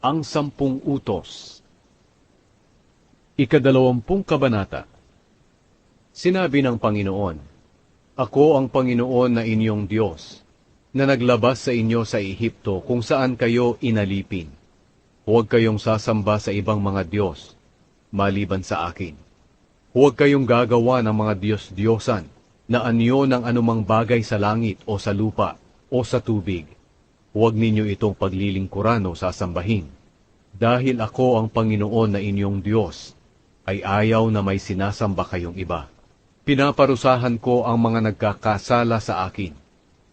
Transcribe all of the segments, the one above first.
Ang 10 Utos. Ika-20 Kabanata. Sinabi ng Panginoon, Ako ang Panginoon na inyong Diyos, na naglabas sa inyo sa Ehipto kung saan kayo inalipin. Huwag kayong sasamba sa ibang mga Diyos, maliban sa akin. Huwag kayong gagawa ng mga Diyos-Diyosan na anyo ng anumang bagay sa langit o sa lupa o sa tubig. Huwag ninyo itong paglilingkuran o sasambahin. Dahil ako ang Panginoon na inyong Diyos, ay ayaw na may sinasamba kayong iba. Pinaparusahan ko ang mga nagkakasala sa akin,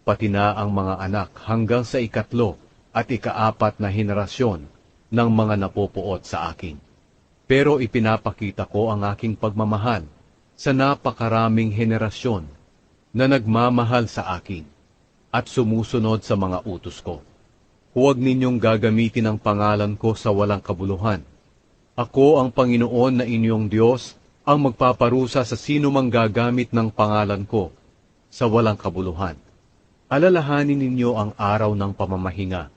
pati na ang mga anak hanggang sa 3 at 4 na henerasyon ng mga napopuot sa akin. Pero ipinapakita ko ang aking pagmamahal sa napakaraming henerasyon na nagmamahal sa akin at sumusunod sa mga utos ko. Huwag ninyong gagamitin ang pangalan ko sa walang kabuluhan. Ako ang Panginoon na inyong Diyos ang magpaparusa sa sino mang gagamit ng pangalan ko sa walang kabuluhan. Alalahanin ninyo ang araw ng pamamahinga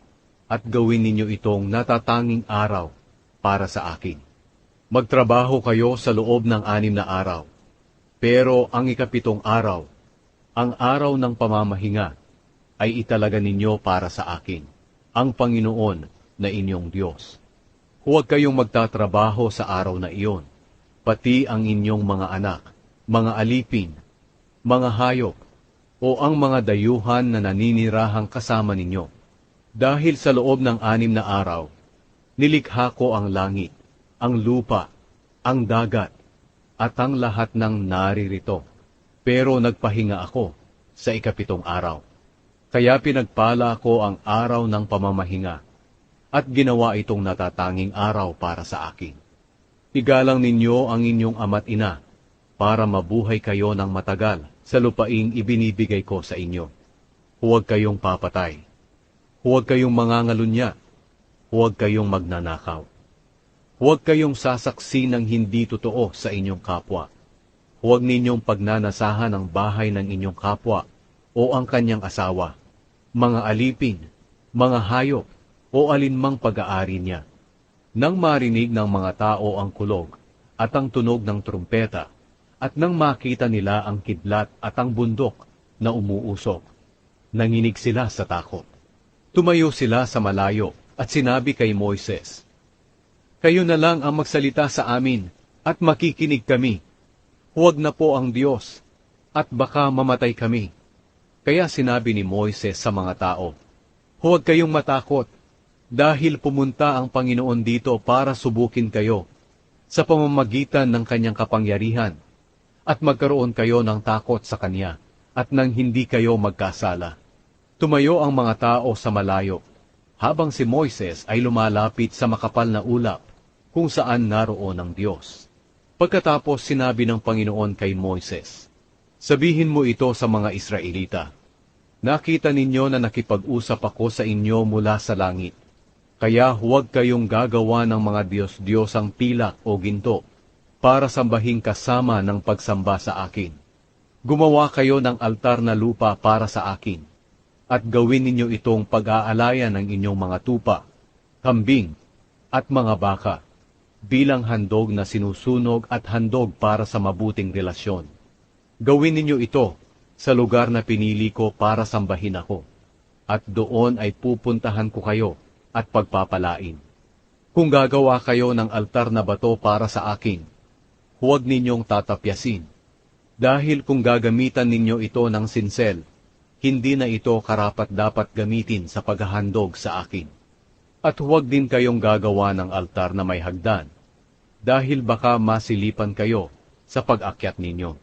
at gawin ninyo itong natatanging araw para sa akin. Magtrabaho kayo sa loob ng 6 na araw, pero ang 7 araw, ang araw ng pamamahinga, ay italaga ninyo para sa akin, ang Panginoon na inyong Diyos. Huwag kayong magtatrabaho sa araw na iyon, pati ang inyong mga anak, mga alipin, mga hayop, o ang mga dayuhan na naninirahang kasama ninyo. Dahil sa loob ng 6 na araw, nilikha ko ang langit, ang lupa, ang dagat, at ang lahat ng naririto. Pero nagpahinga ako sa 7 araw. Kaya pinagpala ko ang araw ng pamamahinga, at ginawa itong natatanging araw para sa akin. Igalang ninyo ang inyong ama't ina, para mabuhay kayo ng matagal sa lupaing ibinibigay ko sa inyo. Huwag kayong papatay. Huwag kayong mangangalunya. Huwag kayong magnanakaw. Huwag kayong sasaksi ng hindi totoo sa inyong kapwa. Huwag ninyong pagnanasahan ang bahay ng inyong kapwa o ang kanyang asawa, mga alipin, mga hayop, o alinmang pag-aari niya. Nang marinig ng mga tao ang kulog at ang tunog ng trumpeta, at nang makita nila ang kidlat at ang bundok na umuusok, nanginig sila sa takot. Tumayo sila sa malayo at sinabi kay Moises, Kayo na lang ang magsalita sa amin at makikinig kami. Huwag na po ang Diyos at baka mamatay kami. Kaya sinabi ni Moises sa mga tao, Huwag kayong matakot, dahil pumunta ang Panginoon dito para subukin kayo sa pamamagitan ng kanyang kapangyarihan, at magkaroon kayo ng takot sa kanya, at nang hindi kayo magkasala. Tumayo ang mga tao sa malayo, habang si Moises ay lumalapit sa makapal na ulap, kung saan naroon ang Diyos. Pagkatapos sinabi ng Panginoon kay Moises, Sabihin mo ito sa mga Israelita, Nakita ninyo na nakipag-usap ako sa inyo mula sa langit. Kaya huwag kayong gagawa ng mga Diyos-Diyosang pilak o ginto para sambahin kasama ng pagsamba sa akin. Gumawa kayo ng altar na lupa para sa akin, at gawin ninyo itong pag-aalayan ng inyong mga tupa, kambing, at mga baka, bilang handog na sinusunog at handog para sa mabuting relasyon. Gawin ninyo ito sa lugar na pinili ko para sambahin ako, at doon ay pupuntahan ko kayo at pagpapalain. Kung gagawa kayo ng altar na bato para sa akin, huwag ninyong tatapyasin, dahil kung gagamitan ninyo ito ng sinsel, hindi na ito karapat-dapat gamitin sa paghahandog sa akin. At huwag din kayong gagawa ng altar na may hagdan, dahil baka masilipan kayo sa pag-akyat ninyo.